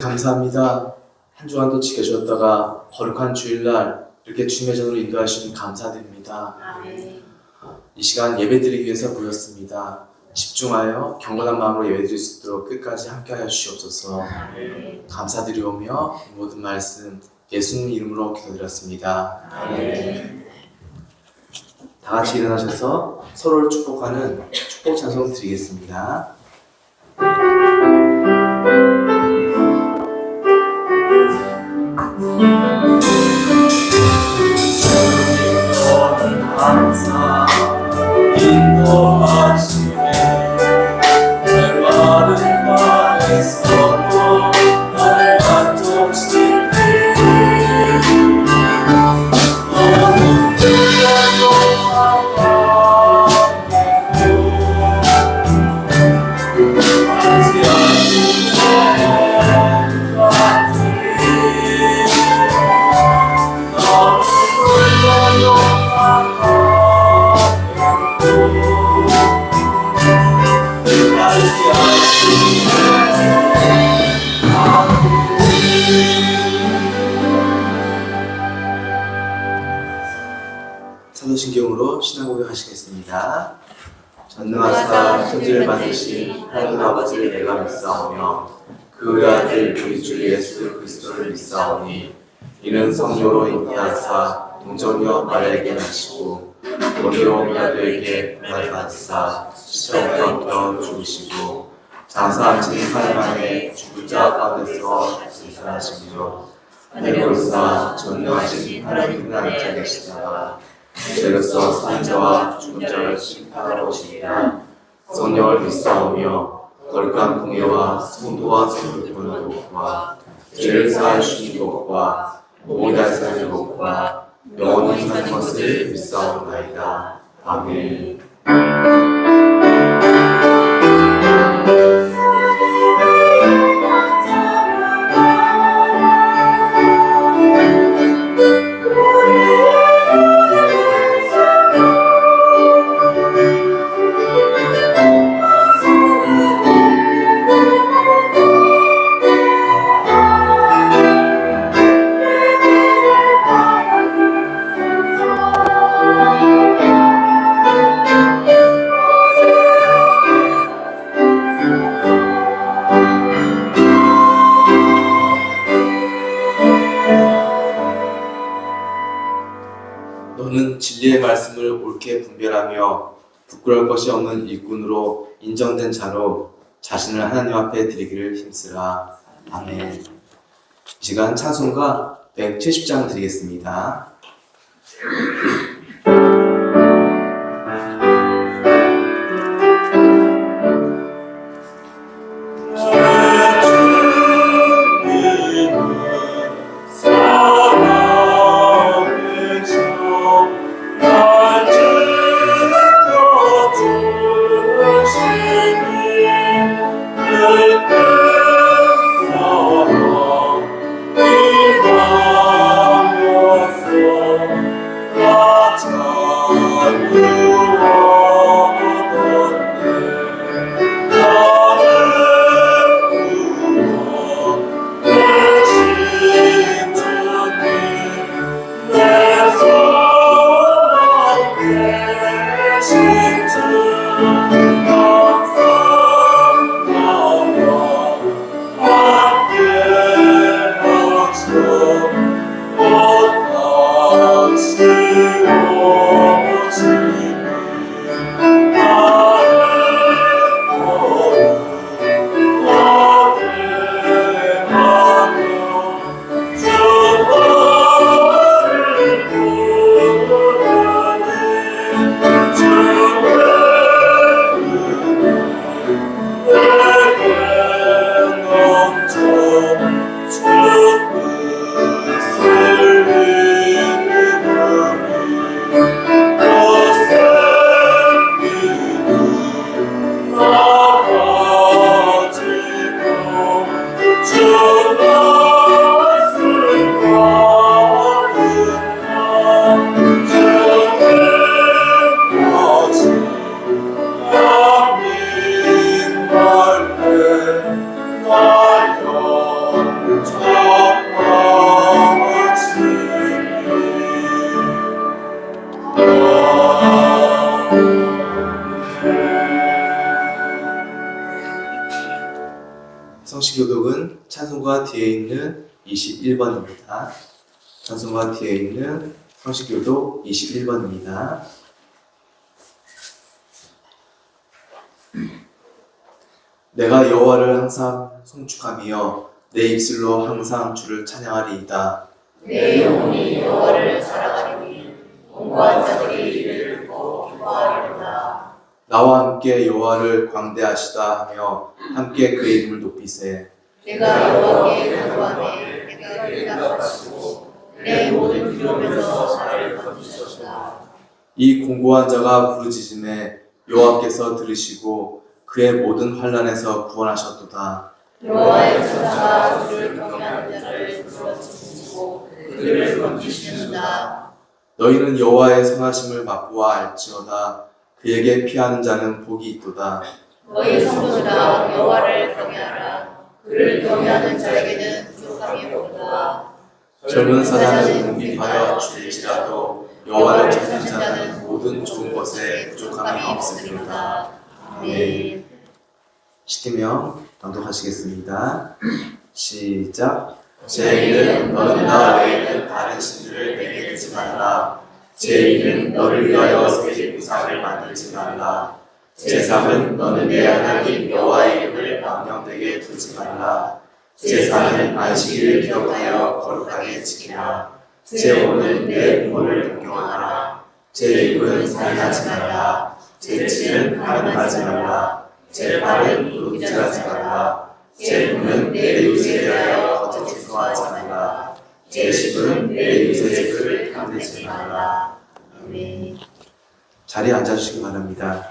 감사합니다. 한 주간도 지켜주셨다가 거룩한 주일날 이렇게 주님의 전으로 인도하시니 감사드립니다. 이 시간 예배드리기 위해서 모였습니다. 집중하여 경건한 마음으로 예배드릴 수 있도록 끝까지 함께하여 주시옵소서. 감사드리오며 모든 말씀 예수님 이름으로 기도드렸습니다. 다 같이 일어나셔서 서로를 축복하는 축복 찬송 드리겠습니다. 주님은 항상 인도하시네. 날 마른 땅에서도 날 만족시키네. 너무 뜨거운 하지 사도신경으로 신앙고백 하시겠습니다. 전능하사 천지를 만드신 하나님 아버지를 내가 믿사오며 그 아들 우리 주 예수 그리스도를 믿사오니 이는 성령으로 잉태하사 동정녀 마리아에게 나시고 본디오 빌라도에게 고난을 받으사 십자가에 죽으시고 장사하신 3일 만에 죽은 자 가운데서 승천하시며 하늘에 올라 전능하신 하나님 하나님 계시다가 죄로서 사는 자와 죽은 자를 심판하러 오시리라. 성령을 믿사오며 거룩한 공예와 성도와 성도를 보는 것과 죄를 사하여 주시는 것과 몸이 다시 사는 것과 영원히 사는 것을 믿사옵나이다. 아멘. 너는 진리의 말씀을 옳게 분별하며 부끄러울 것이 없는 일꾼으로 인정된 자로 자신을 하나님 앞에 드리기를 힘쓰라. 아멘. 이 시간 찬송가 170장 드리겠습니다. 이 찬송가 뒤에 있는 21번입니다. 찬송가 뒤에 있는 성식교도 21번입니다. 내가 여호와를 항상 송축하며 내 입술로 항상 주를 찬양하리이다. 내 영혼이 여호와를 자랑하리니 공고한 자들이 이를 듣고 기뻐하리로다. 나와 함께 여호와를 광대하시다 하며 함께 그의 이름을 높이세. 내가 여호와께 간구하네. 내가 대답하시고 내 모든 두려움에서 나를 건지셨다. 이 공고한 자가 부르짖음에 여호와께서 들으시고 그의 모든 환난에서 구원하셨도다. 여호와의 천사가 주를 경외하는 자를 부르짖으시고 그들을 건지시는다. 너희는 여호와의 선하심을 맛보아 알지어다. 그에게 피하는 자는 복이 있도다. 너희 성도들아 여호와를 경외하라. 그를 경외하는 자에게는 부족함이 없다. 젊은 사자는 궁핍하여 죽을지라도 여호와를 찾는 자는 모든 좋은 것에 부족함이 없으리로다. 아멘. 시키며 낭독하시겠습니다. 시작. 제 이는 너는 나 외에는 다른 신들을 내게 두지 말라. 제 이는 너를 위하여 새 우상을 만들지 말라. 제 3은 너는 내 하나님 여호와의 이름을 망령되게 두지 말라. 제 4는 안식일을 기억하여 거룩하게 지키라. 제 5는 내 부모를 공경하라. 제 6은 살인하지 말라. 제 7은 간음하지 말라. 제 8은 도둑질하지 말라. 제 9는 내 이웃에 대하여 거짓 소하지 말라. 제 10은 내 이웃의 집을 탐내지 말라. 아멘. 자리에 앉아주시기 바랍니다.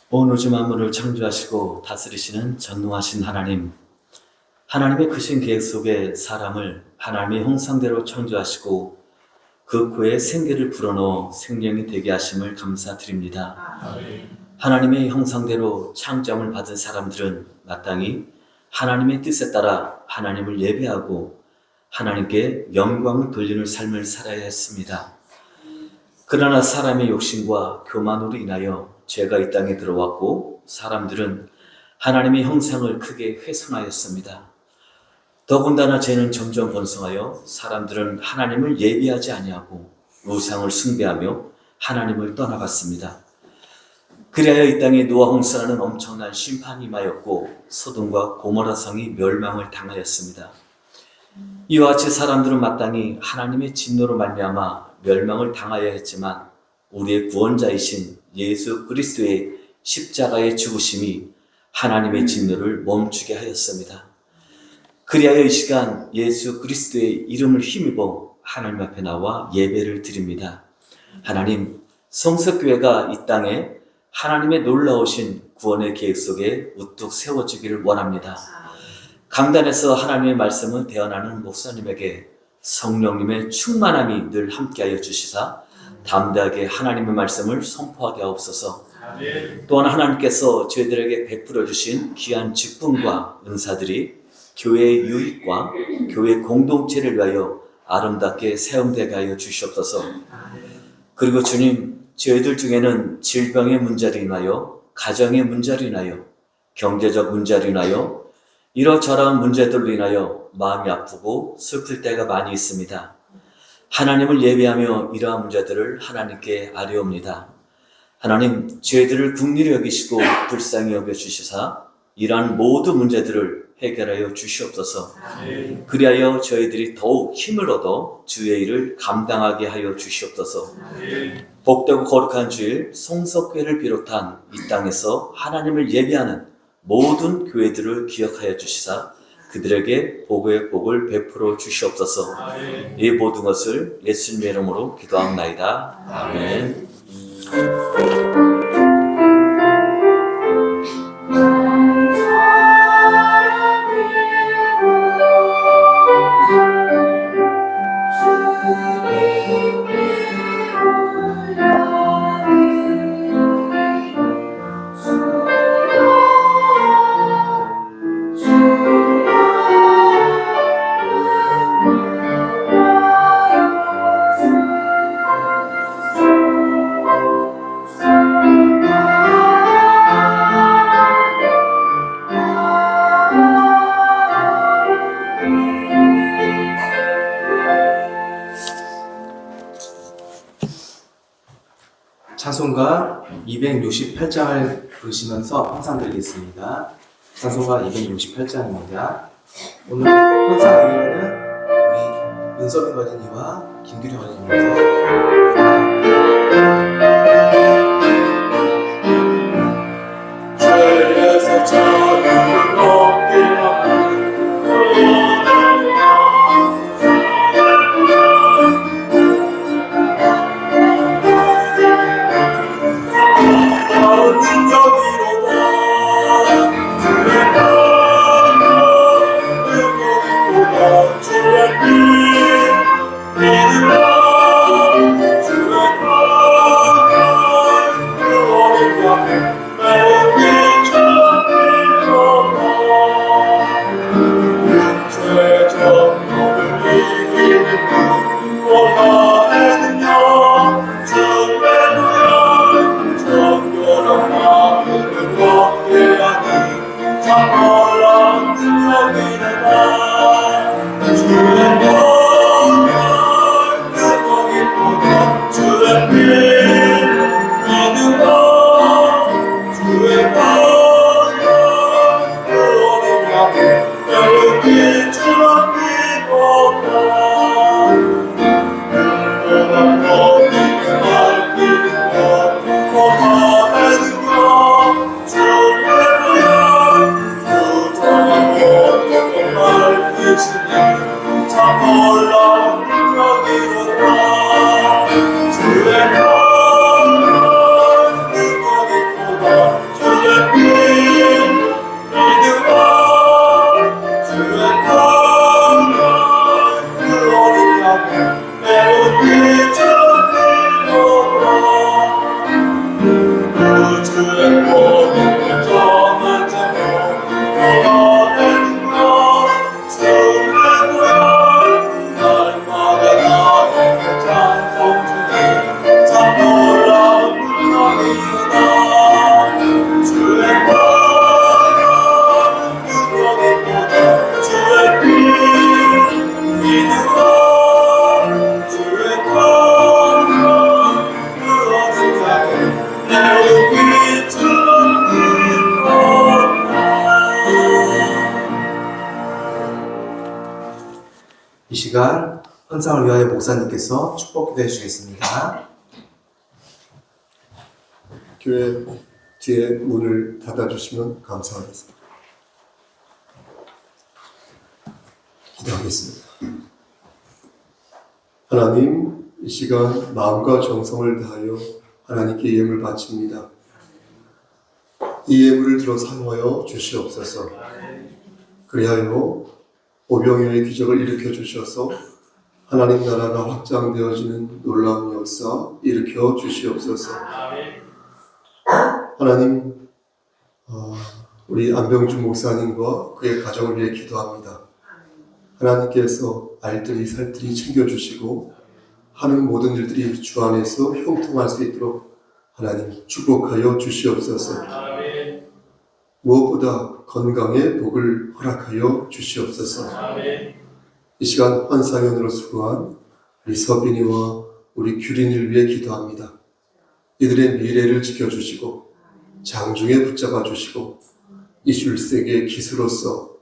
온 우주 만물을 창조하시고 다스리시는 전능하신 하나님, 하나님의 크신 계획 속에 사람을 하나님의 형상대로 창조하시고 그 코에 생기를 불어넣어 생명이 되게 하심을 감사드립니다. 하나님의 형상대로 창조함을 받은 사람들은 마땅히 하나님의 뜻에 따라 하나님을 예배하고 하나님께 영광을 돌리는 삶을 살아야 했습니다. 그러나 사람의 욕심과 교만으로 인하여 죄가 이 땅에 들어왔고 사람들은 하나님의 형상을 크게 훼손하였습니다. 더군다나 죄는 점점 번성하여 사람들은 하나님을 예배하지 아니하고 우상을 숭배하며 하나님을 떠나갔습니다. 그리하여 이 땅에 노아 홍수라는 엄청난 심판이 임하였고 소돔과 고모라 성이 멸망을 당하였습니다. 이와 같이 사람들은 마땅히 하나님의 진노로 말미암아 멸망을 당하여야 했지만 우리의 구원자이신 예수 그리스도의 십자가의 죽으심이 하나님의 진노를 멈추게 하였습니다. 그리하여 이 시간 예수 그리스도의 이름을 힘입어 하나님 앞에 나와 예배를 드립니다. 하나님, 성석교회가 이 땅에 하나님의 놀라우신 구원의 계획 속에 우뚝 세워지기를 원합니다. 강단에서 하나님의 말씀을 대언하는 목사님에게 성령님의 충만함이 늘 함께하여 주시사 담대하게 하나님의 말씀을 선포하게 하옵소서. 또한 하나님께서 저희들에게 베풀어 주신 귀한 직분과 은사들이 교회의 유익과 교회 공동체를 위하여 아름답게 사용되게 하여 주시옵소서. 그리고 주님, 저희들 중에는 질병의 문제로 인하여, 가정의 문제로 인하여, 경제적 문제로 인하여, 이러저러한 문제들로 인하여 마음이 아프고 슬플 때가 많이 있습니다. 하나님을 예배하며 이러한 문제들을 하나님께 아뢰옵니다. 하나님, 저희들을 긍휼히 여기시고 불쌍히 여겨주시사 이러한 모든 문제들을 해결하여 주시옵소서. 그리하여 저희들이 더욱 힘을 얻어 주의 일을 감당하게 하여 주시옵소서. 복되고 거룩한 주일 성석교회를 비롯한 이 땅에서 하나님을 예배하는 모든 교회들을 기억하여 주시사 그들에게 복의 복을 베풀어 주시옵소서. 이 모든 것을 예수님의 이름으로 기도합나이다. 아멘. 찬송가 268장을 부르시면서 항상 드리겠습니다. 찬송가 268장입니다. 오늘 항상 의뢰는 우리 은섭이 어린이와 김규령 어린이입니다. 죄에서 자유를 얻게 하는 이 시간 헌상을 위하여 목사님께서 축복 기도해 주시겠습니다. 교회 뒤에 문을 닫아주시면 감사하겠습니다. 기도하겠습니다. 하나님, 이 시간 마음과 정성을 다하여 하나님께 예물을 바칩니다. 이 예물을 들어 사모하여 주시옵소서. 그리하여 오병이어의 기적을 일으켜 주셔서 하나님 나라가 확장되어지는 놀라운 역사 일으켜 주시옵소서. 하나님, 우리 안병준 목사님과 그의 가정을 위해 기도합니다. 하나님께서 알뜰히 살뜰히 챙겨주시고 하는 모든 일들이 주 안에서 형통할 수 있도록 하나님 축복하여 주시옵소서. 무엇보다 건강의 복을 허락하여 주시옵소서. 이 시간 환상연으로 수고한 우리 서빈이와 우리 규린이를 위해 기도합니다. 이들의 미래를 지켜주시고 장중에 붙잡아 주시고 21세기의 기수로서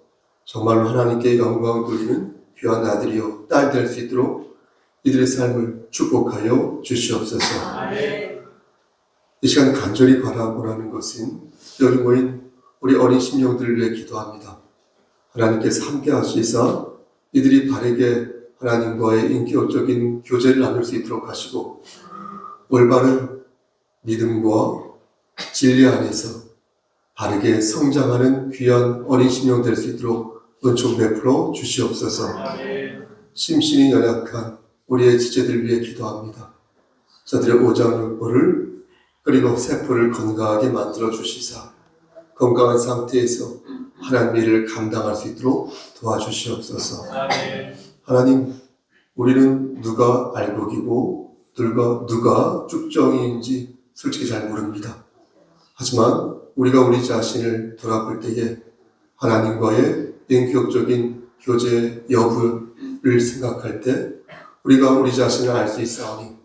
정말로 하나님께 영광 돌리는 귀한 아들이요 딸 될 수 있도록 이들의 삶을 축복하여 주시옵소서. 이 시간 간절히 바라보라는 것은 여기 모인 우리 어린 심령들을 위해 기도합니다. 하나님께서 함께 하시사 이들이 바르게 하나님과의 인격적인 교제를 나눌 수 있도록 하시고 올바른 믿음과 진리 안에서 바르게 성장하는 귀한 어린 심령 될 수 있도록 은총 베풀어 주시옵소서. 심신이 연약한 우리의 지체들 위해 기도합니다. 저들의 오장육부를 그리고 세포를 건강하게 만들어 주시사 건강한 상태에서 하나님의 일을 감당할 수 있도록 도와주시옵소서. 하나님, 우리는 누가 알곡이고 누가 쭉정이인지 솔직히 잘 모릅니다. 하지만 우리가 우리 자신을 돌아볼 때에 하나님과의 인격적인 교제 여부를 생각할 때 우리가 우리 자신을 알 수 있사오니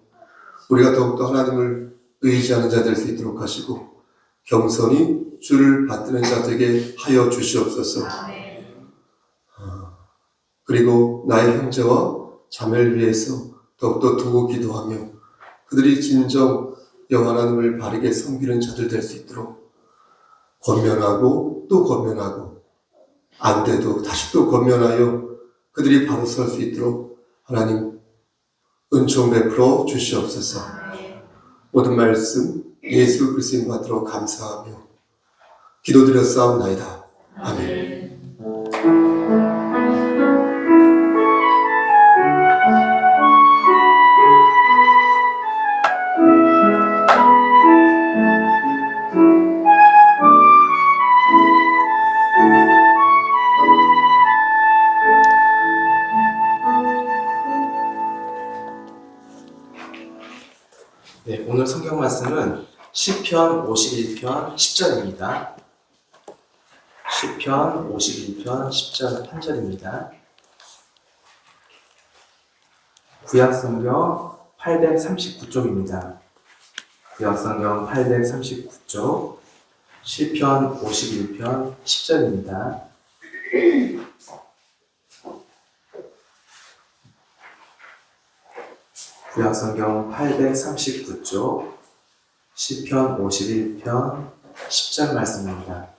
우리가 더욱더 하나님을 의지하는 자 될 수 있도록 하시고 겸손히 주를 받드는 자 되게 하여 주시옵소서. 그리고 나의 형제와 자매를 위해서 더욱더 두고 기도하며 그들이 진정 영원 하나님을 바르게 섬기는 자들 될 수 있도록 권면하고 또 권면하고 안 돼도 다시 또 권면하여 그들이 바로 설 수 있도록 하나님 은총 베풀어 주시옵소서. 모든 말씀 예수 그리스도인 받들어 감사하며 기도드렸사옵나이다. 아멘. 네, 오늘 성경 말씀은 시편 51편 10절입니다. 시편 51편 10절 8절입니다. 구약성경 839쪽입니다. 구약성경 839쪽 시편 51편 10절입니다. 구약성경 839쪽 시편 51편 10절 말씀입니다.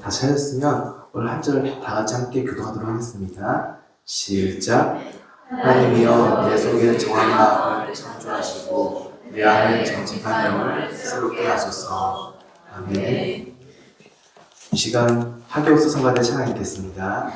다시 하셨으면 오늘 한 절 다 같이 함께 교도하도록 하겠습니다. 시작. 하나님이여 내 속에 정한 마음을 창조하시고 내 안에 정직한 영을 새롭게 하소서. 아멘. 이 시간 하교수 성가대 찬양이 됐습니다.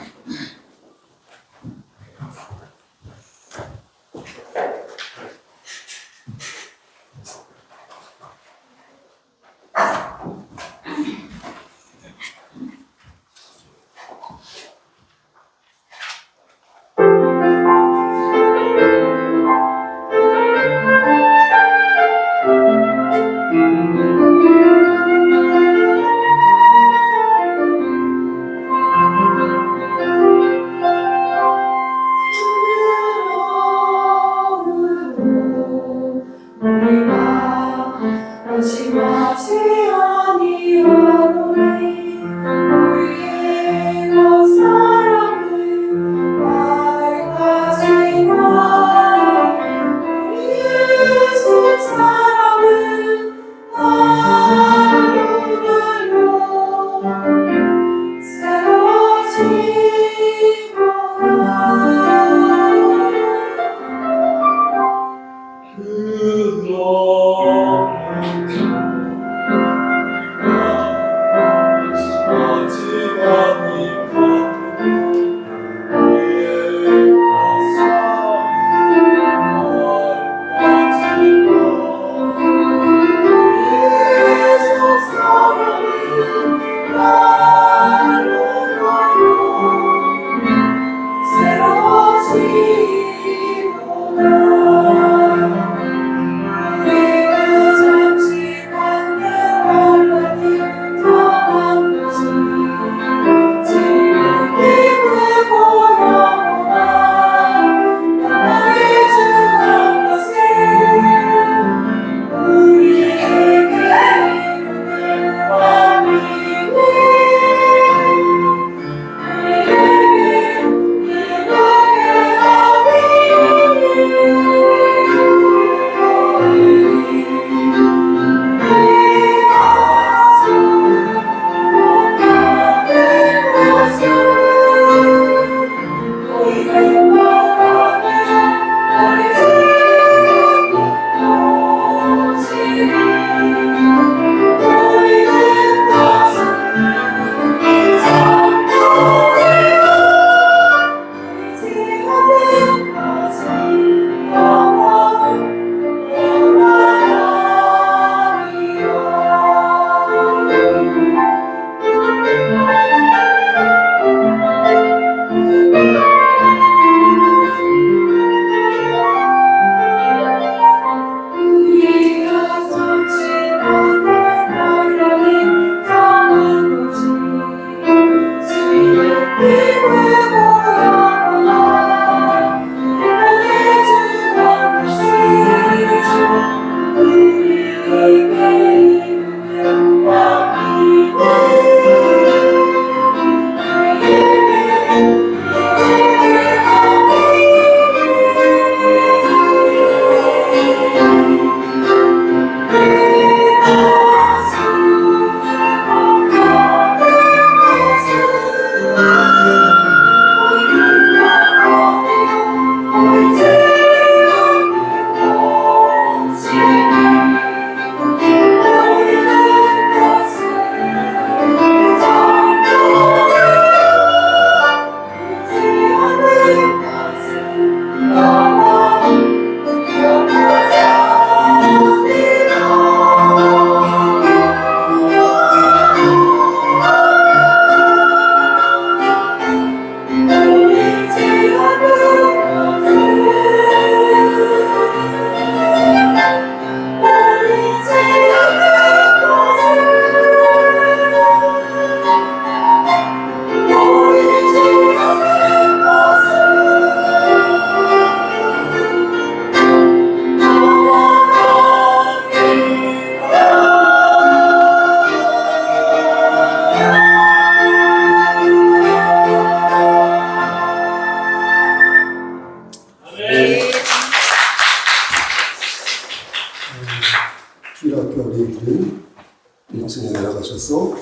1층에 내려가셔서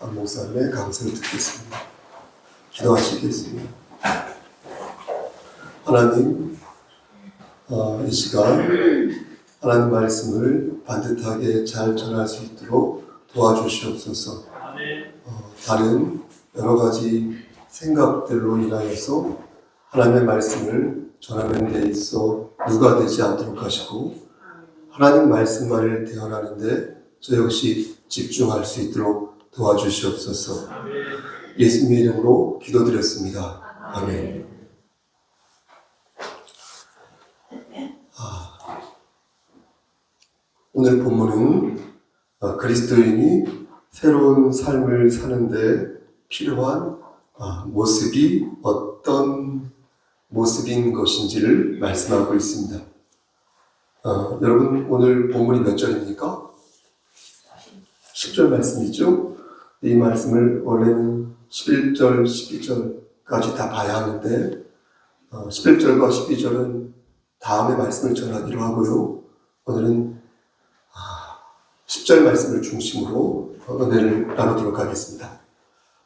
안 목사님의 강세를 듣겠습니다. 기도하시겠습니다. 하나님, 이 시간 하나님 말씀을 반듯하게 잘 전할 수 있도록 도와주시옵소서. 다른 여러 가지 생각들로 인하여서 하나님의 말씀을 전하는 데 있어 누가 되지 않도록 하시고 하나님 말씀만을 대언하는데 저 역시 집중할 수 있도록 도와주시옵소서. 예수님의 이름으로 기도드렸습니다. 아멘. 오늘 본문은 그리스도인이 새로운 삶을 사는데 필요한 모습이 어떤 모습인 것인지를 말씀하고 있습니다. 여러분 오늘 본문이 몇 절입니까? 10절 말씀이죠. 이 말씀을 원래는 11절, 12절까지 다 봐야 하는데 11절과 12절은 다음에 말씀을 전하기로 하고요. 오늘은 10절 말씀을 중심으로 은혜를 나누도록 하겠습니다.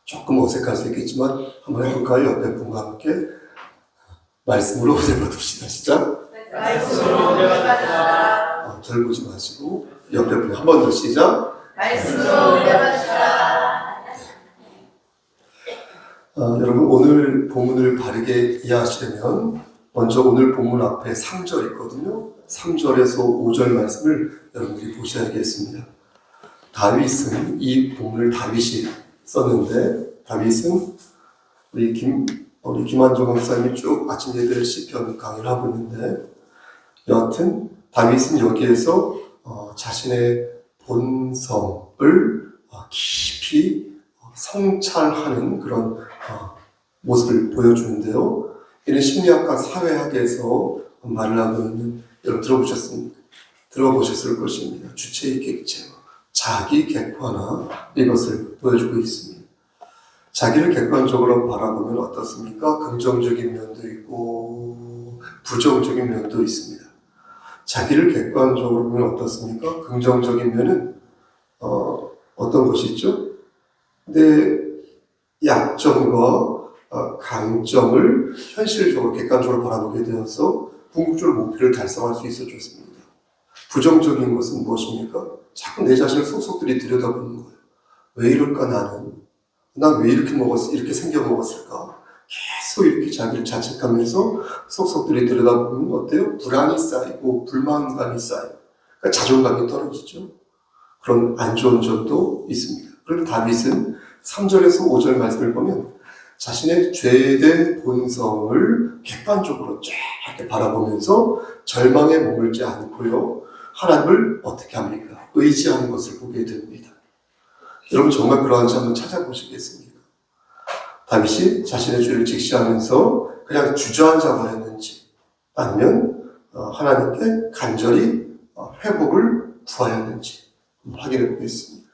조금 어색할 수 있겠지만 한번 해볼까요? 옆에 분과 함께 말씀으로 은혜 받읍시다. 시작. 말씀으로 은혜 받으라. 절 보지 마시고 옆에 분 한 번 더 시작. 말씀으로 은혜 받으라. 여러분 오늘 본문을 바르게 이해하시려면 먼저 오늘 본문 앞에 3절 있거든요. 3절에서 5절 말씀을 여러분들이 보셔야겠습니다. 다윗은 이 본문을 다윗이 썼는데 다윗은 우리 김한종 목사님이 쭉 아침 예배 시편 강의를 하고 있는데 여하튼 다윗은 여기에서 자신의 본성을 깊이 성찰하는 그런 모습을 보여주는데요. 이는 심리학과 사회학에서 말을 하고 있는 여러분 들어보셨을 것입니다. 주체의 객체, 자기 객관화 이것을 보여주고 있습니다. 자기를 객관적으로 바라보면 어떻습니까? 긍정적인 면도 있고 부정적인 면도 있습니다. 자기를 객관적으로 보면 어떻습니까? 긍정적인 면은 어떤 것이 있죠? 내 약점과 강점을 현실적으로 객관적으로 바라보게 되어서 궁극적으로 목표를 달성할 수 있어 좋습니다. 부정적인 것은 무엇입니까? 자꾸 내 자신을 속속들이 들여다보는 거예요. 왜 이럴까 나는? 난 왜 이렇게 이렇게 생겨 먹었을까? 계속 이렇게 자기를 자책하면서 속속들이 들여다보면 어때요? 불안이 쌓이고 불만감이 쌓이고 그러니까 자존감이 떨어지죠. 그런 안 좋은 점도 있습니다. 그런데 다윗은 3절에서 5절 말씀을 보면 자신의 죄된 본성을 객관적으로 쫙 이렇게 바라보면서 절망에 머물지 않고요. 하나님을 어떻게 합니까? 의지하는 것을 보게 됩니다. 여러분 정말 그러한지 한번 찾아보시겠습니까? 다윗이 자신의 죄를 직시하면서 그냥 주저앉아 버렸는지 아니면 하나님께 간절히 회복을 구하였는지 확인해 보겠습니다.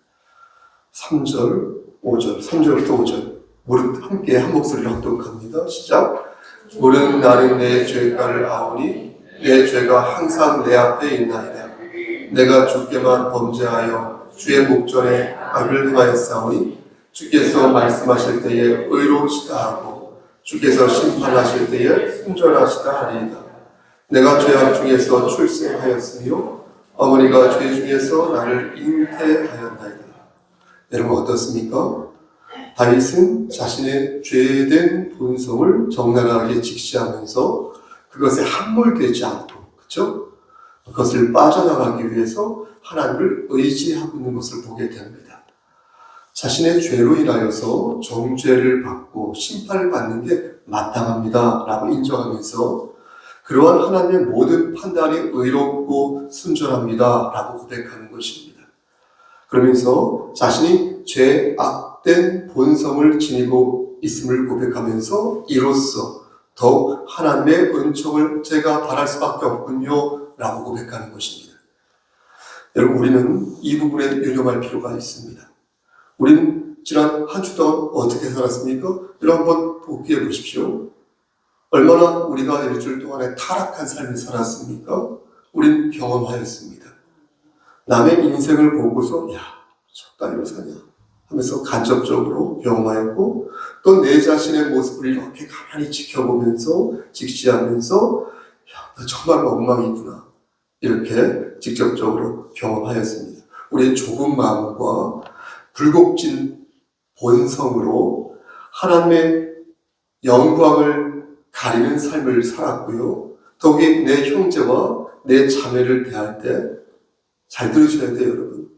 3절, 5절, 3절부터 5절 무릇 함께 한 목소리로 합독합니다. 시작. 무릇 나는 내 죄가를 아오니 내 죄가 항상 내 앞에 있나이다. 내가 주께만 범죄하여 주의 목전에 악을 행하였사오니 주께서 말씀하실 때에 의로우시다 하고 주께서 심판하실 때에 순전하시다 하리이다. 내가 죄악 중에서 출생하였으며 어머니가 죄 중에서 나를 잉태하였나이다. 여러분 어떻습니까? 다윗은 자신의 죄된 본성을 적나라하게 직시하면서 그것에 함몰되지 않고, 그렇죠? 그것을 빠져나가기 위해서 하나님을 의지하고 있는 것을 보게 됩니다. 자신의 죄로 인하여서 정죄를 받고 심판을 받는 게 마땅합니다 라고 인정하면서 그러한 하나님의 모든 판단이 의롭고 순전합니다 라고 고백하는 것입니다. 그러면서 자신이 죄악된 본성을 지니고 있음을 고백하면서 이로써 더욱 하나님의 은총을 제가 바랄 수밖에 없군요 라고 고백하는 것입니다. 여러분 우리는 이 부분에 유념할 필요가 있습니다. 우리는 지난 한 주 동안 어떻게 살았습니까? 여러분 한번 복귀해 보십시오. 얼마나 우리가 일주일 동안에 타락한 삶을 살았습니까? 우린 경험하였습니다. 남의 인생을 보고서 야 적당히로 사냐 하면서 간접적으로 경험하였고 또 내 자신의 모습을 이렇게 가만히 지켜보면서 직시하면서 야, 나 정말 엉망이구나 이렇게 직접적으로 경험하였습니다. 우리의 좁은 마음과 굴곡진 본성으로 하나님의 영광을 가리는 삶을 살았고요. 더욱이 내 형제와 내 자매를 대할 때 잘 들으셔야 돼요, 여러분.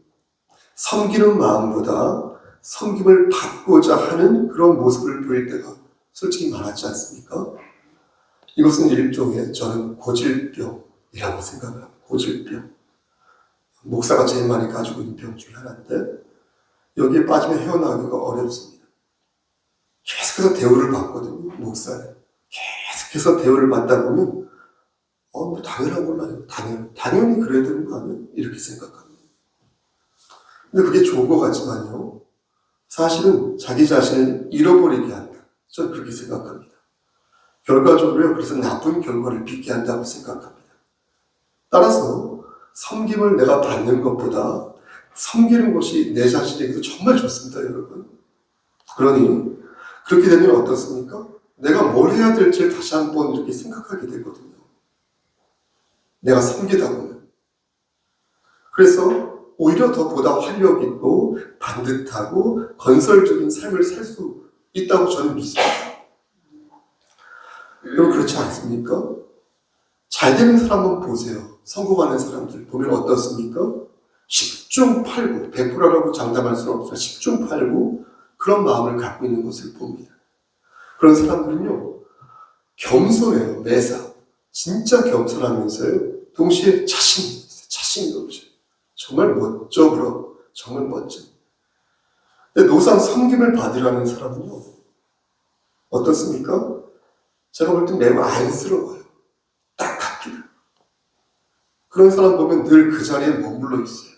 섬기는 마음보다 섬김을 받고자 하는 그런 모습을 보일 때가 솔직히 많았지 않습니까? 이것은 일종의 저는 고질병이라고 생각합니다. 고질병. 목사가 제일 많이 가지고 있는 병 중에 하나인데 여기에 빠지면 헤어나오기가 어렵습니다. 계속해서 대우를 받거든요, 목사는. 계속해서 대우를 받다 보면 뭐 당연한 건 아니에요. 당연히 그래야 되는 거 아니에요? 이렇게 생각합니다. 근데 그게 좋은 것 같지만요. 사실은 자기 자신을 잃어버리게 한다. 저는 그렇게 생각합니다. 결과적으로요. 그래서 나쁜 결과를 빚게 한다고 생각합니다. 따라서 섬김을 내가 받는 것보다 섬기는 것이 내 자신에게도 정말 좋습니다, 여러분. 그러니 그렇게 되면 어떻습니까? 내가 뭘 해야 될지를 다시 한번 이렇게 생각하게 되거든요. 내가 섬기다 보면. 그래서 오히려 더 보다 활력 있고 반듯하고 건설적인 삶을 살 수 있다고 저는 믿습니다. 여러분 그렇지 않습니까? 잘 되는 사람 한번 보세요. 성공하는 사람들 보면 어떻습니까? 10중 8구, 100%라고 장담할 수는 없지만 10중 8구 그런 마음을 갖고 있는 것을 봅니다. 그런 사람들은요, 겸손해요, 매사. 진짜 겸손하면서요, 동시에 자신이 넘쳐요. 정말 멋져, 그럼. 정말 멋져. 근데 노상 섬김을 받으라는 사람은요, 어떻습니까? 제가 볼 땐 매우 안쓰러워요. 딱합니다. 그런 사람 보면 늘 그 자리에 머물러 있어요.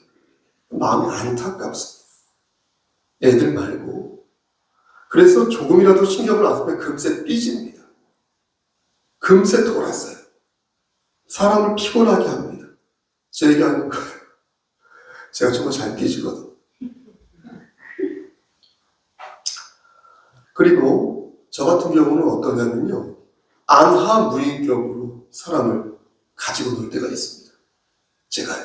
마음이 안타깝습니다. 애들 말고. 그래서 조금이라도 신경을 안 쓰면 금세 삐집니다. 금세 돌았어요. 사람을 피곤하게 합니다. 제 얘기하는 거예요. 제가 정말 잘 삐지거든요. 그리고 저 같은 경우는 어떠냐면요. 안하무인격으로 사람을 가지고 놀 때가 있습니다. 제가요.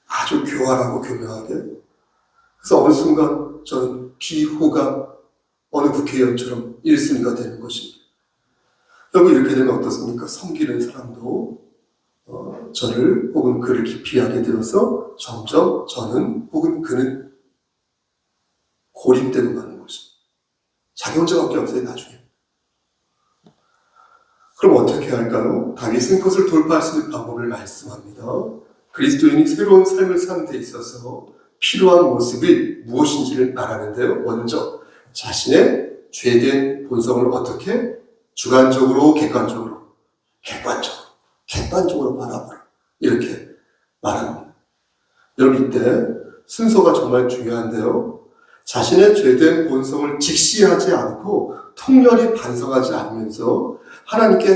아주 교활하고 교묘하게. 그래서 어느 순간 저는 비호감 어느 국회의원처럼 1순위가 되는 것입니다. 여러분 이렇게 되면 어떻습니까? 섬기는 사람도 저를 혹은 그를 기피하게 되어서 점점 저는 혹은 그는 고립되고 가는 것입니다. 자기 혼자밖에 없어요, 나중에. 그럼 어떻게 할까요? 다윗은 그것을 돌파할 수 있는 방법을 말씀합니다. 그리스도인이 새로운 삶을 사는 데 있어서 필요한 모습이 무엇인지를 말하는데요. 먼저 자신의 죄된 본성을 어떻게? 주관적으로, 객관적으로 바라보라. 이렇게 말합니다. 여러분 이때 순서가 정말 중요한데요. 자신의 죄된 본성을 직시하지 않고 통렬히 반성하지 않으면서 하나님께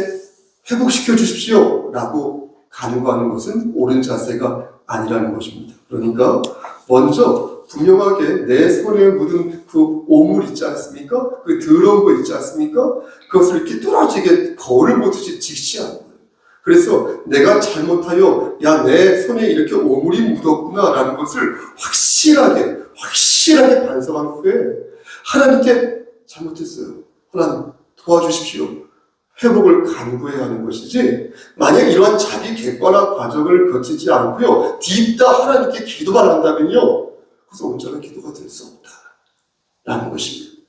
회복시켜 주십시오 라고 간구하는 것은 옳은 자세가 아니라는 것입니다. 그러니까 먼저 분명하게 내 손에 묻은 그 오물 있지 않습니까? 그 더러운 거 있지 않습니까? 그것을 이렇게 뚫어지게 거울을 보듯이 직시하는 거예요. 그래서 내가 잘못하여 내 손에 이렇게 오물이 묻었구나 라는 것을 확실하게 반성한 후에 하나님께 잘못했어요. 하나님 도와주십시오. 회복을 간구해야 하는 것이지, 만약 이러한 자기 객관화 과정을 거치지 않고요, 딥다 하나님께 기도만 한다면요, 그래서 온전한 기도가 될 수 없다 라는 것입니다.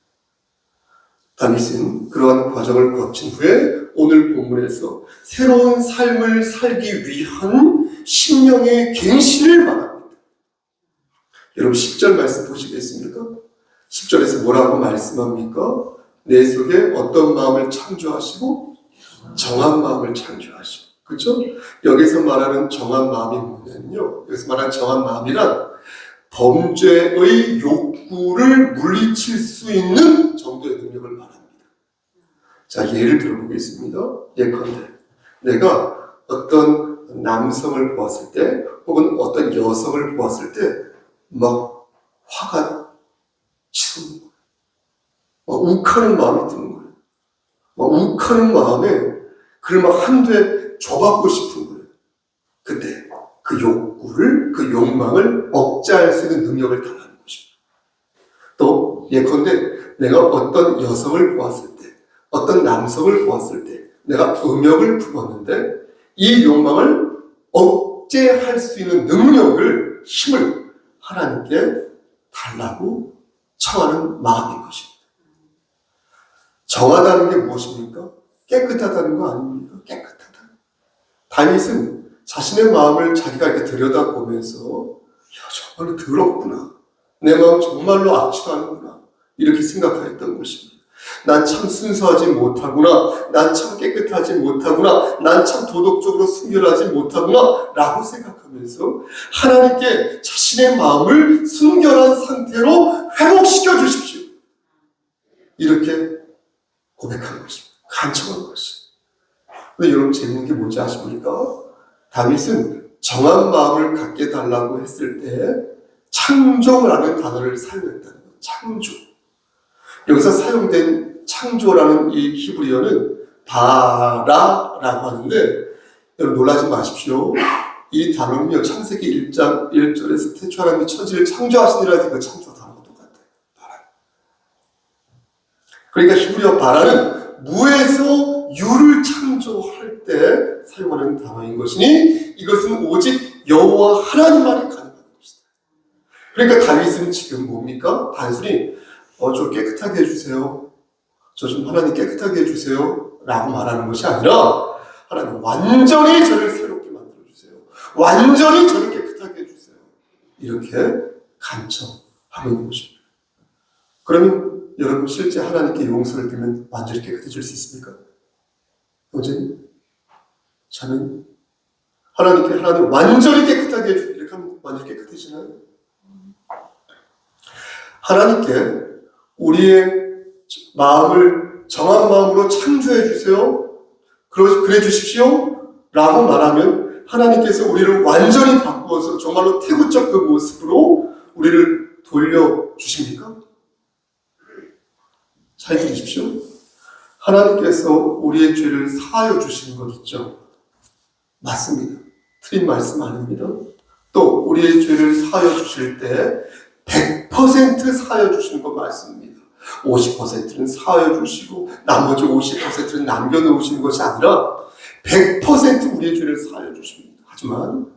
다윗은 그러한 과정을 거친 후에 오늘 본문에서 새로운 삶을 살기 위한 심령의 갱신을 말합니다. 여러분 10절 말씀 보시겠습니까? 10절에서 뭐라고 말씀합니까? 내 속에 어떤 마음을 창조하시고 정한 마음을 창조하시고, 그렇죠? 여기서 말하는 정한 마음이 뭐냐면요, 여기서 말하는 정한 마음이란 범죄의 욕구를 물리칠 수 있는 정도의 능력을 말합니다. 자, 예를 들어보겠습니다. 예컨대 내가 어떤 남성을 보았을 때 혹은 어떤 여성을 보았을 때 막 화가 치솟는 거예요. 막 욱하는 마음이 드는 거예요. 막 욱하는 마음에 그를 막 한두에 줘받고 싶은 거예요. 그때 그 욕구를, 그 욕망을 억제할 수 있는 능력을 달라는 것입니다. 또 예컨대 내가 어떤 여성을 보았을 때, 어떤 남성을 보았을 때 내가 음욕을 품었는데 이 욕망을 억제할 수 있는 능력을, 힘을 하나님께 달라고 청하는 마음인 것입니다. 정하다는 게 무엇입니까? 깨끗하다는 거 아닙니까? 깨끗하다. 다윗은 자신의 마음을 자기가 이렇게 들여다보면서 정말로 더럽구나. 내 마음 정말로 악취도 하는구나. 이렇게 생각하였던 것입니다. 난 참 순수하지 못하구나. 난 참 깨끗하지 못하구나. 난 참 도덕적으로 순결하지 못하구나. 라고 생각하면서 하나님께 자신의 마음을 순결한 상태로 회복시켜 주십시오. 이렇게 고백한 것입니다. 간청한 것입니다. 근데 여러분 재밌는 게 뭔지 아십니까? 다윗은 정한 마음을 갖게 달라고 했을 때 창조라는 단어를 사용했다는 거예요. 창조. 여기서 사용된 창조라는 이 히브리어는 바라라고 하는데 여러분 놀라지 마십시오. 이 단어는요 창세기 1장 1절에서 태초 하나님이 천지를 창조하시니라 그 창조 단어가 똑같아요. 바라. 그러니까 히브리어 바라는 무에서 유를 창조할 때 사용하는 단어인 것이니 이것은 오직 여호와 하나님만이 가능한 것이다. 그러니까 다윗은 지금 뭡니까? 단순히 좀 깨끗하게 해주세요. 저 좀 하나님 깨끗하게 해주세요. 라고 말하는 것이 아니라 하나님 완전히 저를 새롭게 만들어주세요. 완전히 저를 깨끗하게 해주세요. 이렇게 간청하는 것입니다. 그러면 여러분 실제 하나님께 용서를 빌면 완전히 깨끗해질 수 있습니까? 형제님? 저는 하나님께 하나님 완전히 깨끗하게 해주세요. 이렇게 하면 완전히 깨끗해지나요? 하나님께 우리의 마음을 정한 마음으로 창조해 주세요. 그래 주십시오. 라고 말하면 하나님께서 우리를 완전히 바꾸어서 정말로 태구적 그 모습으로 우리를 돌려주십니까? 잘 들으십시오. 하나님께서 우리의 죄를 사하여 주시는 것 있죠. 맞습니다. 틀린 말씀 아닙니다. 또 우리의 죄를 사하여 주실 때 100% 사하여 주시는 것 맞습니다. 50%는 사하여 주시고 나머지 50%는 남겨놓으시는 것이 아니라 100% 우리의 죄를 사하여 주십니다. 하지만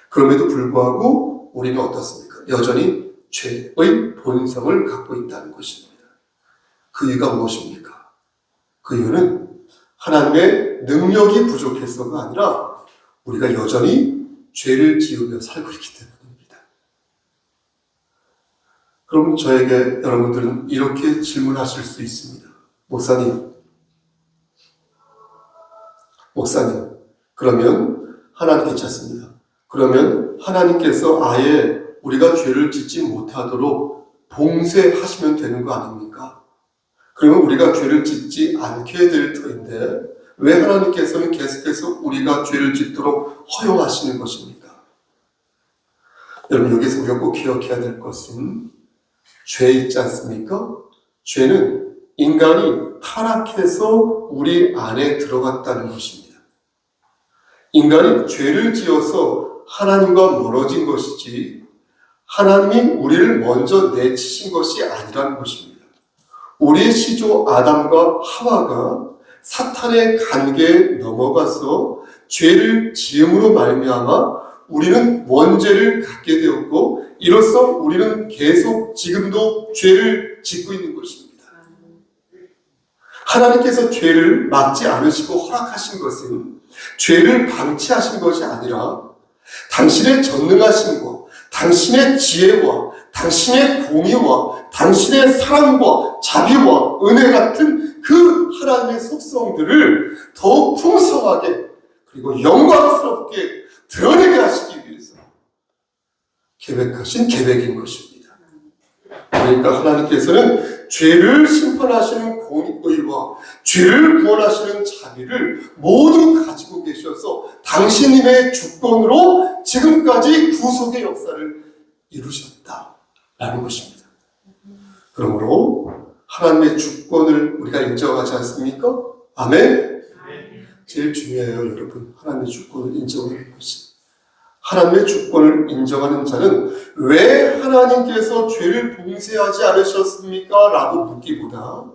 그럼에도 불구하고 우리는 어떻습니까? 여전히 죄의 본성을 갖고 있다는 것입니다. 그 이유가 무엇입니까? 그 이유는 하나님의 능력이 부족해서가 아니라 우리가 여전히 죄를 지으며 살고 있기 때문입니다. 그럼 저에게 여러분들은 이렇게 질문하실 수 있습니다. 목사님, 그러면 하나님 괜찮습니다. 그러면 하나님께서 아예 우리가 죄를 짓지 못하도록 봉쇄하시면 되는 거 아닙니까? 그러면 우리가 죄를 짓지 않게 될 터인데 왜 하나님께서는 계속해서 우리가 죄를 짓도록 허용하시는 것입니까? 여러분 여기서 우리가 꼭 기억해야 될 것은 죄 있지 않습니까? 죄는 인간이 타락해서 우리 안에 들어갔다는 것입니다. 인간이 죄를 지어서 하나님과 멀어진 것이지 하나님이 우리를 먼저 내치신 것이 아니라는 것입니다. 우리의 시조 아담과 하와가 사탄의 관계에 넘어가서 죄를 지음으로 말미암아 우리는 원죄를 갖게 되었고 이로써 우리는 계속 지금도 죄를 짓고 있는 것입니다. 하나님께서 죄를 막지 않으시고 허락하신 것은 죄를 방치하신 것이 아니라 당신의 전능하심과 당신의 지혜와 당신의 공의와 당신의 사랑과 자비와 은혜 같은 그 하나님의 속성들을 더욱 풍성하게 그리고 영광스럽게 드러내게 하시기 위해서 계획하신 계획인 것입니다. 그러니까 하나님께서는 죄를 심판하시는 공의와 죄를 구원하시는 자비를 모두 가지고 계셔서 당신님의 주권으로 지금까지 구속의 역사를 이루셨다라는 것입니다. 그러므로 하나님의 주권을 우리가 인정하지 않습니까? 아멘? 제일 중요해요, 여러분. 하나님의 주권을 인정하는 것이. 하나님의 주권을 인정하는 자는 왜 하나님께서 죄를 봉쇄하지 않으셨습니까? 라고 묻기보다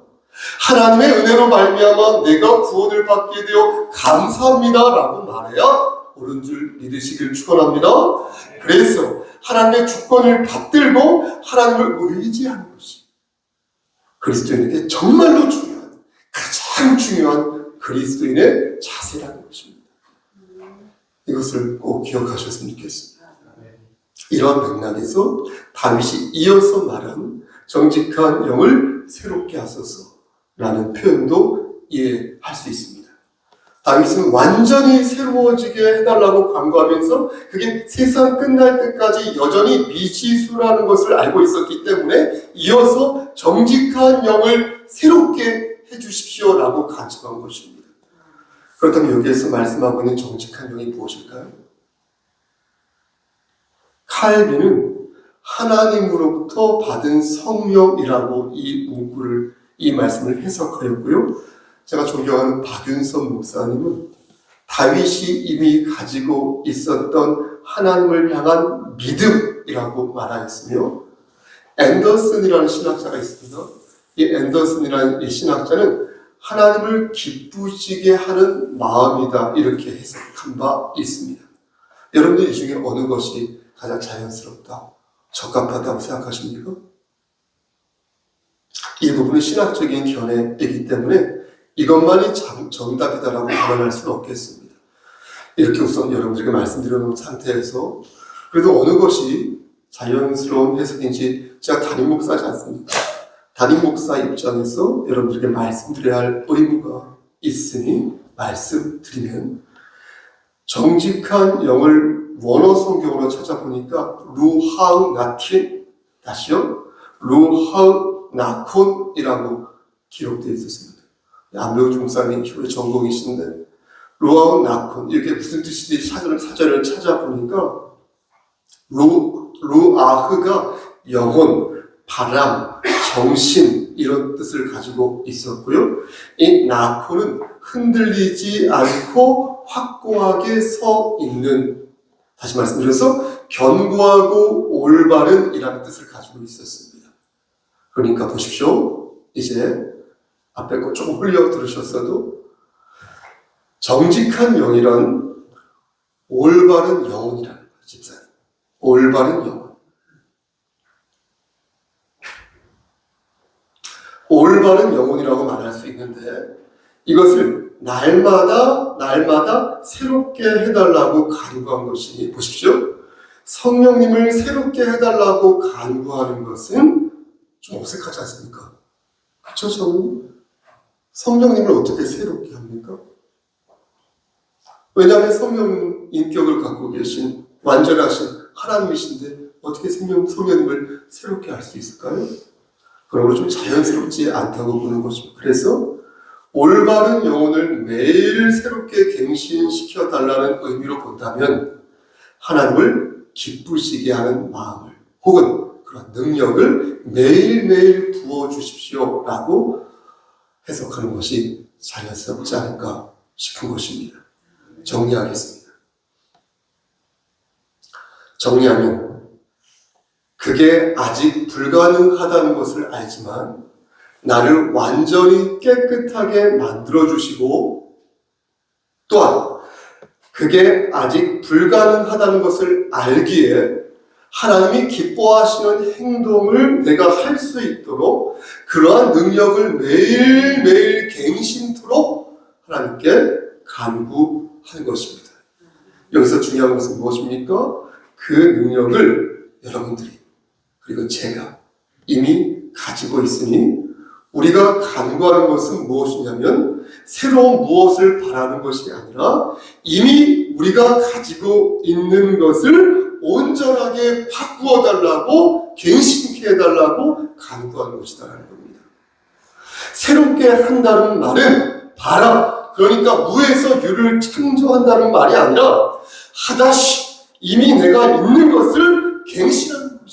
하나님의 은혜로 말미암아 내가 구원을 받게 되어 감사합니다 라고 말해야 옳은 줄 믿으시길 축원합니다. 그래서 하나님의 주권을 받들고 하나님을 의지하는 것이 그리스도인에게 정말로 중요한, 가장 중요한 그리스도인의 자세라는 것입니다. 이것을 꼭 기억하셨으면 좋겠습니다. 이러한 맥락에서 다윗이 이어서 말한 정직한 영을 새롭게 하소서라는 표현도 이해할 수 있습니다. 다윗은 완전히 새로워지게 해달라고 간구하면서 그게 세상 끝날 때까지 여전히 미지수라는 것을 알고 있었기 때문에 이어서 정직한 영을 새롭게 해주십시오라고 간청한 것입니다. 그렇다면 여기에서 말씀하고 있는 정직한 영이 무엇일까요? 칼빈은 하나님으로부터 받은 성령이라고 이 말씀을 해석하였고요. 제가 존경하는 박윤선 목사님은 다윗이 이미 가지고 있었던 하나님을 향한 믿음이라고 말하였으며, 앤더슨이라는 신학자가 있습니다. 이 앤더슨이라는 이 신학자는 하나님을 기쁘시게 하는 마음이다 이렇게 해석한 바 있습니다. 여러분들 이 중에 어느 것이 가장 자연스럽다, 적합하다고 생각하십니까? 이 부분은 신학적인 견해이기 때문에 이것만이 정답이다라고 단언할 수는 없겠습니다. 이렇게 우선 여러분들에게 말씀드려 놓은 상태에서 그래도 어느 것이 자연스러운 해석인지, 제가 담임 목사지 않습니까? 담임 목사 입장에서 여러분들에게 말씀드려야 할 의무가 있으니 말씀드리면, 정직한 영을 원어 성경으로 찾아보니까 루하우 나틴, 다시요, 루하우 나콘이라고 기록되어 있었습니다. 안배우 중사님 교회 전공이신데 루하우 나콘 이렇게 무슨 뜻인지 사전을 찾아보니까 루아흐가 영혼, 바람, 정신 이런 뜻을 가지고 있었고요. 이 나콘은 흔들리지 않고 확고하게 서 있는, 다시 말씀드려서 견고하고 올바른 이라는 뜻을 가지고 있었습니다. 그러니까 보십시오. 이제 앞에 거 조금 흘려 들으셨어도 정직한 영이란 올바른 영혼이라는 거예요. 집사님, 올바른 영혼. 올바른 영혼이라고 말할 수 있는데 이것을 날마다 새롭게 해달라고 간구한 것이니, 보십시오. 성령님을 새롭게 해달라고 간구하는 것은 좀 어색하지 않습니까? 그렇죠? 성령님을 어떻게 새롭게 합니까? 왜냐하면 성령 인격을 갖고 계신 완전하신 하나님이신데 어떻게 성령님을 새롭게 할 수 있을까요? 그러므로 좀 자연스럽지 않다고 보는 것입니다. 그래서 올바른 영혼을 매일 새롭게 갱신시켜 달라는 의미로 본다면 하나님을 기쁘시게 하는 마음을 혹은 그런 능력을 매일매일 부어주십시오 라고 해석하는 것이 자연스럽지 않을까 싶은 것입니다. 정리하겠습니다. 정리하면 그게 아직 불가능하다는 것을 알지만 나를 완전히 깨끗하게 만들어주시고, 또한 그게 아직 불가능하다는 것을 알기에 하나님이 기뻐하시는 행동을 내가 할 수 있도록 그러한 능력을 매일매일 갱신토록 하나님께 간구하는 것입니다. 여기서 중요한 것은 무엇입니까? 그 능력을 여러분들이 그리고 제가 이미 가지고 있으니 우리가 간구하는 것은 무엇이냐면 새로운 무엇을 바라는 것이 아니라 이미 우리가 가지고 있는 것을 온전하게 바꾸어 달라고, 갱신케 해달라고 간구하는 것이다라는 겁니다. 새롭게 한다는 말은 바라, 그러니까 무에서 유를 창조한다는 말이 아니라 하다시 이미 내가 있는 것을 갱신하는 것입니다.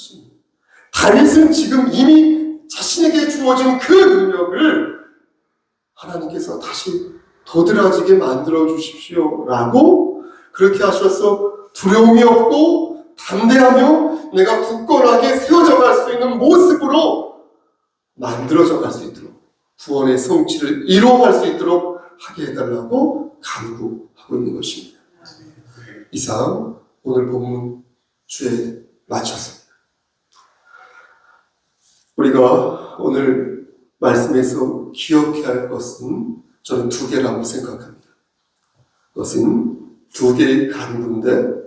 다윗은 지금 이미 자신에게 주어진 그 능력을 하나님께서 다시 도드라지게 만들어 주십시오 라고 그렇게 하셔서 두려움이 없고 담대하며 내가 굳건하게 세워져 갈 수 있는 모습으로 만들어져 갈 수 있도록 구원의 성취를 이루어갈 수 있도록 하게 해달라고 간구하고 있는 것입니다. 이상 오늘 본문 주에 마쳤습니다. 우리가 오늘 말씀에서 기억해야 할 것은 저는 두 개라고 생각합니다. 그것은 두 개의 간구인데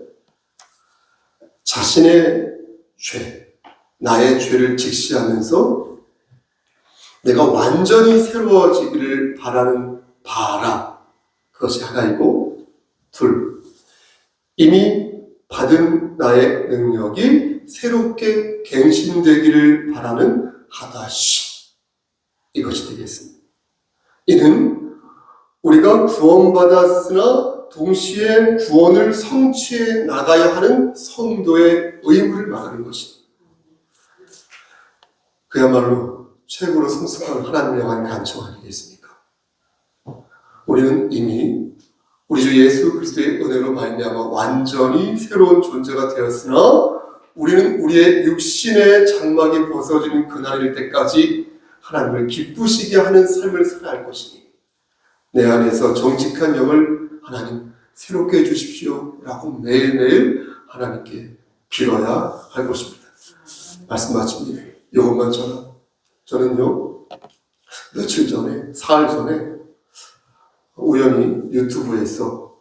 자신의 죄, 나의 죄를 직시하면서 내가 완전히 새로워지기를 바라는 바라, 그것이 하나이고, 둘, 이미 받은 나의 능력이 새롭게 갱신되기를 바라는 하다시, 이것이 되겠습니다. 이는 우리가 구원받았으나 동시에 구원을 성취해 나가야 하는 성도의 의무를 말하는 것입니다. 그야말로 최고로 성숙한 하나님을 향한 간청 아니겠습니까? 우리는 이미 우리 주 예수 그리스도의 은혜로 말미암아 완전히 새로운 존재가 되었으나 우리는 우리의 육신의 장막이 벗어지는 그날일 때까지 하나님을 기쁘시게 하는 삶을 살아야 할 것이니 내 안에서 정직한 영을 하나님 새롭게 해주십시오 라고 매일매일 하나님께 빌어야 할 것입니다. 말씀 마칩니다. 이것만 저는요 며칠 전에 사흘 전에 우연히 유튜브에서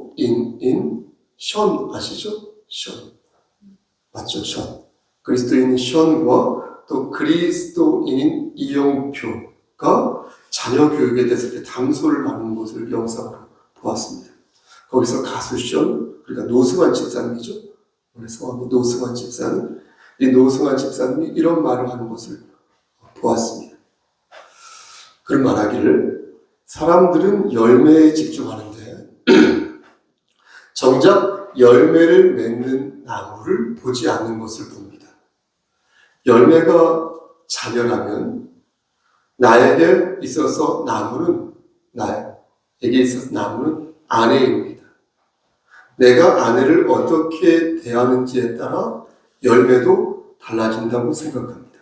그리스도인인 션 아시죠? 션 맞죠? 션 그리스도인인 션과 또 그리스도인인 이영표가 자녀 교육에 대해서 이렇게 담소를 하는 것을 영상으로 보았습니다. 거기서 가수 션, 그러니까 노승환 집사님이죠. 오늘 성함이 노승환 집사님, 이 노승환 집사님이 이런 말을 하는 것을 보았습니다. 그런 말하기를 사람들은 열매에 집중하는데 정작 열매를 맺는 나무를 보지 않는 것을 봅니다. 열매가 자멸하면 나에게 있어서 나무는 아내입니다. 내가 아내를 어떻게 대하는지에 따라 열매도 달라진다고 생각합니다.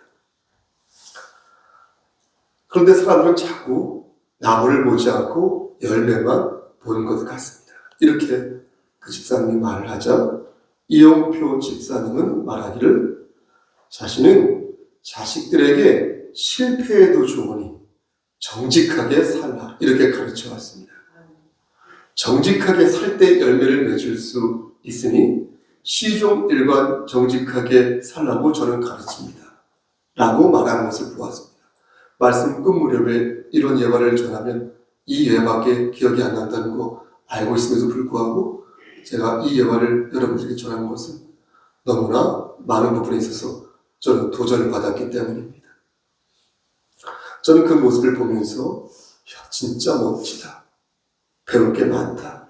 그런데 사람들은 자꾸 나무를 보지 않고 열매만 보는 것 같습니다. 이렇게 그 집사님이 말을 하자 이영표 집사님은 말하기를 자신은 자식들에게 실패해도 좋으니 정직하게 살라 이렇게 가르쳐 왔습니다. 정직하게 살 때 열매를 맺을 수 있으니 시종일관 정직하게 살라고 저는 가르칩니다 라고 말하는 것을 보았습니다. 말씀 끝 무렵에 이런 예화를 전하면 이 예화밖에 기억이 안 난다는 거 알고 있음에도 불구하고 제가 이 예화를 여러분들에게 전하는 것은 너무나 많은 부분에 있어서 저는 도전을 받았기 때문입니다. 저는 그 모습을 보면서 진짜 멋지다. 배울 게 많다.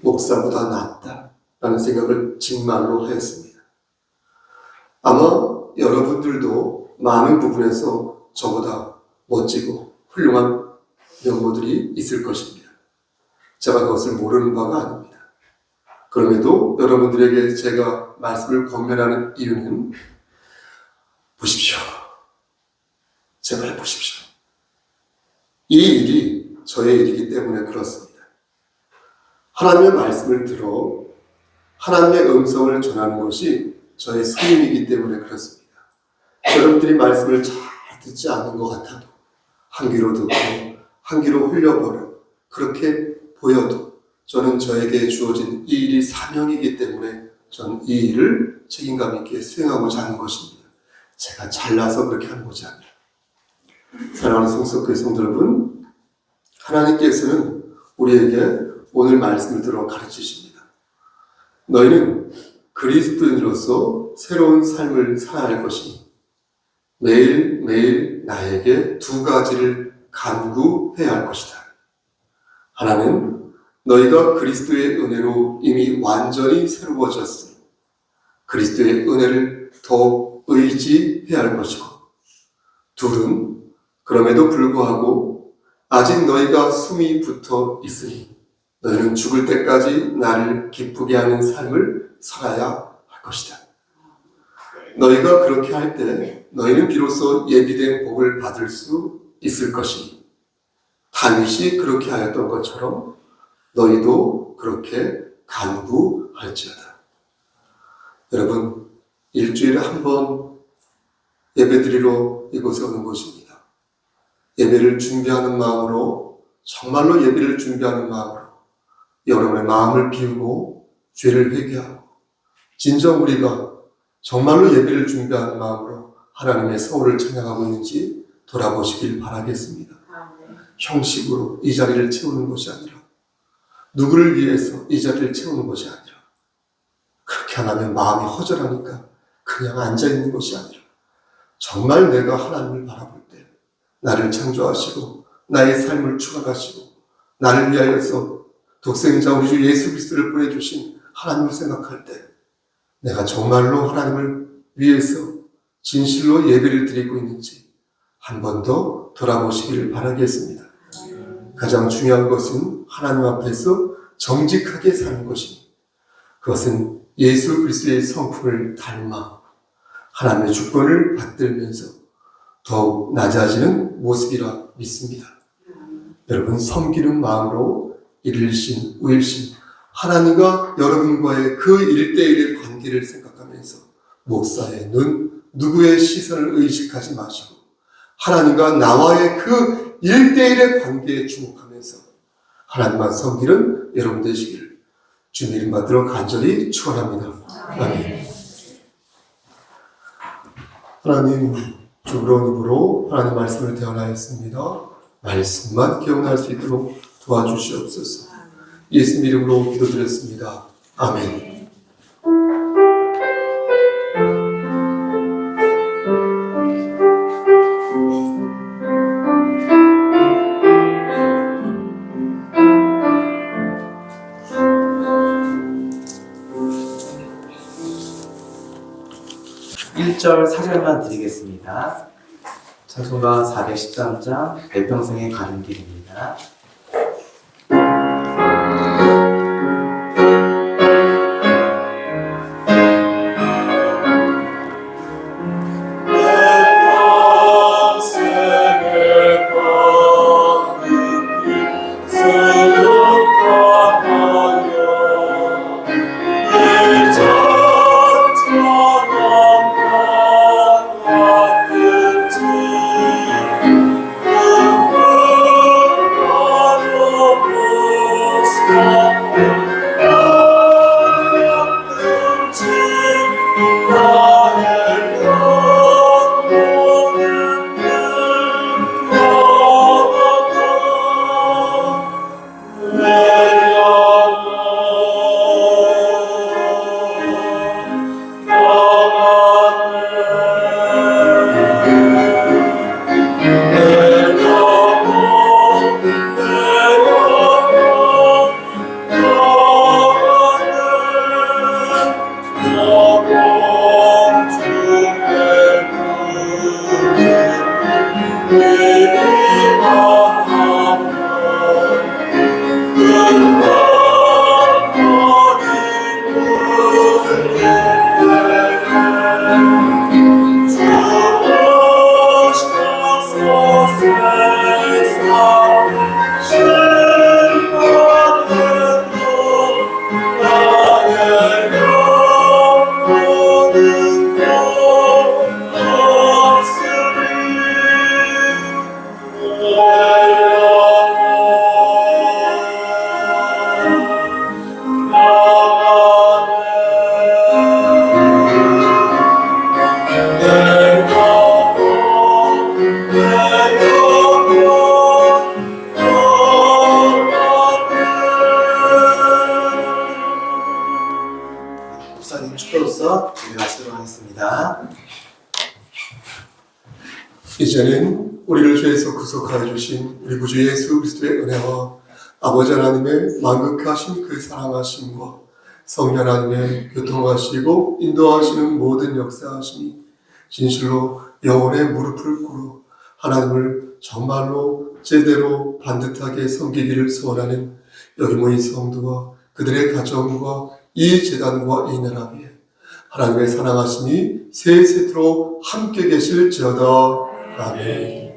목사보다 낫다. 라는 생각을 정말로 하였습니다. 아마 여러분들도 많은 부분에서 저보다 멋지고 훌륭한 면모들이 있을 것입니다. 제가 그것을 모르는 바가 아닙니다. 그럼에도 여러분들에게 제가 말씀을 권면하는 이유는 보십시오. 제발 보십시오. 이 일이 저의 일이기 때문에 그렇습니다. 하나님의 말씀을 들어 하나님의 음성을 전하는 것이 저의使命이기 때문에 그렇습니다. 여러분들이 말씀을 잘 듣지 않는 것 같아도 한 귀로 듣고 한 귀로 흘려버려 그렇게 보여도 저는 저에게 주어진 이 일이 사명이기 때문에 저는 이 일을 책임감 있게 수행하고자 하는 것입니다. 제가 잘나서 그렇게 하는 것이 아니라 사랑하는 성석교회 성도 여러분, 하나님께서는 우리에게 오늘 말씀을 들어 가르치십니다. 너희는 그리스도인으로서 새로운 삶을 살아야 할 것이니 매일매일 나에게 두 가지를 간구해야 할 것이다. 하나는 너희가 그리스도의 은혜로 이미 완전히 새로워졌으니 그리스도의 은혜를 더욱 의지해야 할 것이고, 둘은 그럼에도 불구하고 아직 너희가 숨이 붙어 있으니 너희는 죽을 때까지 나를 기쁘게 하는 삶을 살아야 할 것이다. 너희가 그렇게 할 때 너희는 비로소 예비된 복을 받을 수 있을 것이니 다윗이 그렇게 하였던 것처럼 너희도 그렇게 간구할지어다. 여러분, 일주일에 한 번 예배드리러 이곳에 오는 것입니다. 예배를 준비하는 마음으로, 정말로 예배를 준비하는 마음으로 여러분의 마음을 비우고 죄를 회개하고 진정 우리가 정말로 예배를 준비하는 마음으로 하나님의 서울을 찬양하고 있는지 돌아보시길 바라겠습니다. 형식으로 이 자리를 채우는 것이 아니라, 누구를 위해서 이 자리를 채우는 것이 아니라, 그렇게 안 하면 마음이 허전하니까 그냥 앉아있는 것이 아니라, 정말 내가 하나님을 바라볼 때 나를 창조하시고 나의 삶을 추가하시고 나를 위하여서 독생자 우리 주 예수 그리스도를 보내주신 하나님을 생각할 때 내가 정말로 하나님을 위해서 진실로 예배를 드리고 있는지 한 번 더 돌아보시기를 바라겠습니다. 가장 중요한 것은 하나님 앞에서 정직하게 사는 것이니, 그것은 예수 그리스도의 성품을 닮아 하나님의 주권을 받들면서 더욱 낮아지는 모습이라 믿습니다. 여러분, 섬기는 마음으로 일일신, 우일신, 하나님과 여러분과의 그 1대1의 관계를 생각하면서 목사의 눈, 누구의 시선을 의식하지 마시고 하나님과 나와의 그 1대1의 관계에 주목하면서 하나님만 섬기는 여러분 되시기를 주님 이름 받들어 간절히 축원합니다. 아멘. 하나님, 주부러운 입으로 하나님 말씀을 대언하였습니다. 말씀만 기억날 수 있도록 도와주시옵소서. 예수님 이름으로 기도드렸습니다. 아멘. 일 절 사절만 드리겠습니다. 찬송가 413장 별평생의 가는 길입니다. 축도로서 기도하시도록 하겠습니다. 이제는 우리를 죄에서 구속하여 주신 우리 구주 예수 그리스도의 은혜와 아버지 하나님의 만극하신 그 사랑하심과 성령 하나님의 교통하시고 인도하시는 모든 역사하심이 진실로 영혼의 무릎을 꿇어 하나님을 정말로 제대로 반듯하게 섬기기를 소원하는 여기 모인 성도와 그들의 가정과 이 재단과 이 나라 위에 하나님의 사랑하심이 세세토록 함께 계실지어다. 아멘.